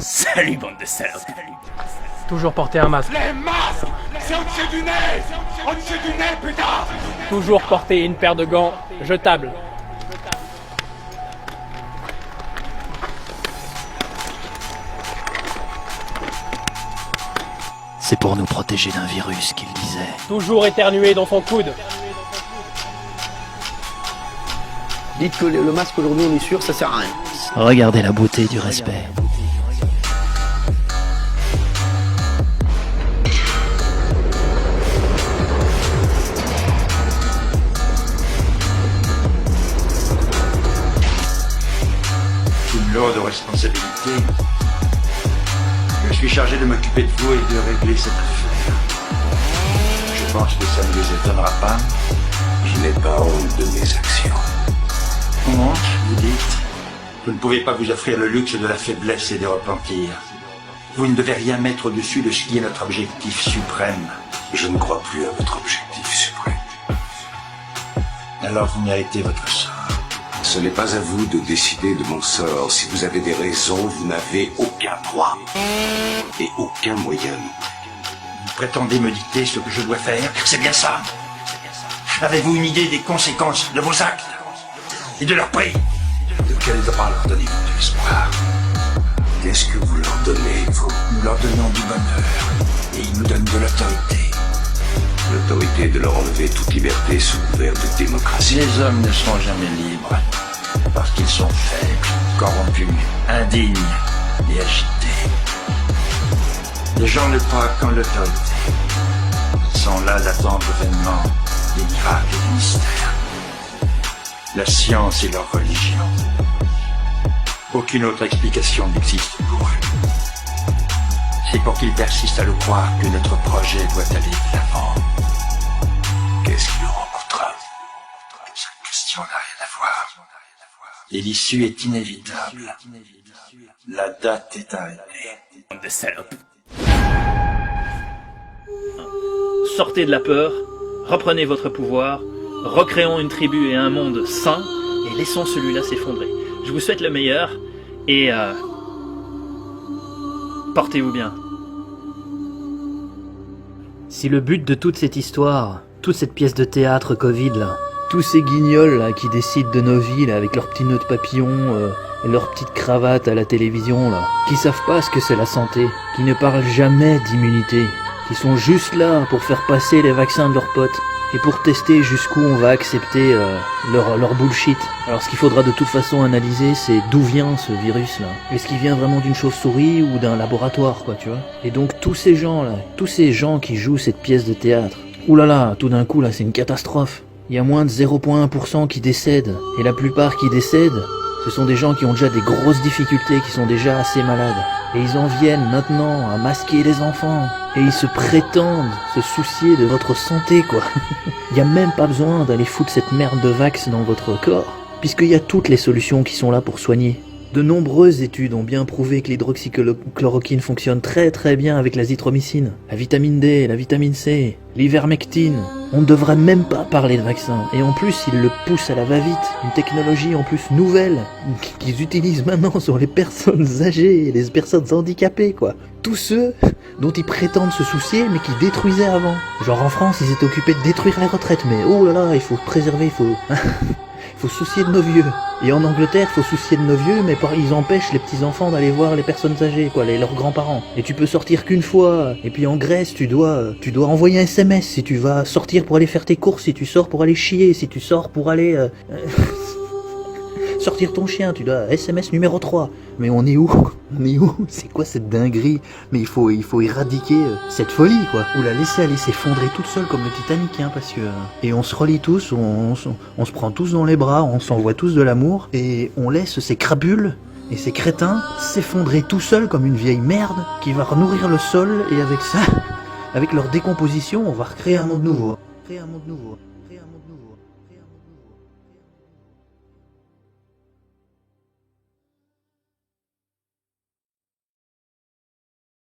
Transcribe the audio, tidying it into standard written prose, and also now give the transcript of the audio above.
Salut, bande de salopes. Toujours porter un masque. Les masques, c'est au-dessus du nez. Au-dessus du nez, putain. Toujours porter une paire de gants jetables. C'est pour nous protéger d'un virus, qu'il disait. Toujours éternuer dans son coude. Dites que le masque aujourd'hui on est sûr, ça sert à rien. Regardez la beauté du respect. Une lourde responsabilité. Je suis chargé de m'occuper de vous et de régler cette affaire. Je pense que ça ne les étonnera pas. Je n'ai pas honte de mes actions. Comment vous dites? Vous ne pouvez pas vous offrir le luxe de la faiblesse et des repentirs. Vous ne devez rien mettre au-dessus de ce qui est notre objectif suprême. Je ne crois plus à votre objectif suprême. Alors vous méritez votre sort. Ce n'est pas à vous de décider de mon sort. Si vous avez des raisons, vous n'avez aucun droit. Et aucun moyen. Vous prétendez me dicter ce que je dois faire? C'est bien ça? Avez-vous une idée des conséquences de vos actes? Et de leur prix? De quel droit leur donnez-vous de l'espoir? Qu'est-ce que vous leur donnez, vous? Nous leur donnons du bonheur. Et ils nous donnent de l'autorité. L'autorité de leur enlever toute liberté sous couvert de démocratie. Les hommes ne seront jamais libres. Parce qu'ils sont faibles, corrompus, indignes et agités. Les gens ne croient qu'en l'autorité. Ils sont là d'attendre vainement des miracles et des mystères. La science est leur religion. Aucune autre explication n'existe pour eux. C'est pour qu'ils persistent à le croire que notre projet doit aller de l'avant. Qu'est-ce qui nous rencontrera? Cette question n'a rien à voir. Et l'issue est inévitable. La date est arrêtée. Bande de salopes. Sortez de la peur, reprenez votre pouvoir, recréons une tribu et un monde sain, et laissons celui-là s'effondrer. Je vous souhaite le meilleur, et portez-vous bien. Si le but de toute cette histoire, toute cette pièce de théâtre Covid là, tous ces guignols là qui décident de nos vies là, avec leurs petits nœuds de papillon, et leurs petites cravates à la télévision là, qui savent pas ce que c'est la santé, qui ne parlent jamais d'immunité, qui sont juste là pour faire passer les vaccins de leurs potes, et pour tester jusqu'où on va accepter leur bullshit. Alors ce qu'il faudra de toute façon analyser, c'est d'où vient ce virus là. Est-ce qu'il vient vraiment d'une chauve-souris ou d'un laboratoire quoi, tu vois? Et donc tous ces gens là, tous ces gens qui jouent cette pièce de théâtre, oulala, tout d'un coup là c'est une catastrophe. Il y a moins de 0,1% qui décèdent, et la plupart qui décèdent, ce sont des gens qui ont déjà des grosses difficultés, qui sont déjà assez malades. Et ils en viennent maintenant à masquer les enfants. Et ils se prétendent se soucier de votre santé, quoi. Il n'y a même pas besoin d'aller foutre cette merde de vax dans votre corps, puisqu'il y a toutes les solutions qui sont là pour soigner. De nombreuses études ont bien prouvé que l'hydroxychloroquine fonctionne très très bien avec l'azithromycine, la vitamine D, la vitamine C, l'ivermectine. On ne devrait même pas parler de vaccin. Et en plus, ils le poussent à la va-vite. Une technologie en plus nouvelle, qu'ils utilisent maintenant sur les personnes âgées et les personnes handicapées, quoi. Tous ceux dont ils prétendent se soucier, mais qui détruisaient avant. Genre en France, ils étaient occupés de détruire les retraites, mais oh là là, il faut préserver, il faut se soucier de nos vieux. Et en Angleterre, il faut se soucier de nos vieux, mais ils empêchent les petits-enfants d'aller voir les personnes âgées, quoi, leurs grands-parents. Et tu peux sortir qu'une fois. Et puis en Grèce, tu dois envoyer un SMS si tu vas sortir pour aller faire tes courses, si tu sors pour aller chier, si tu sors pour aller... sortir ton chien, tu dois SMS numéro 3. Mais on est où? On est où? C'est quoi cette dinguerie? Mais il faut éradiquer cette folie, quoi. Ou la laisser aller s'effondrer toute seule comme le Titanic, hein, parce que... Et on se relie tous, on se prend tous dans les bras, on s'envoie tous de l'amour, et on laisse ces crapules et ces crétins s'effondrer tout seuls comme une vieille merde qui va renourrir le sol, et avec ça, avec leur décomposition, on va recréer un monde nouveau. Créer un monde nouveau.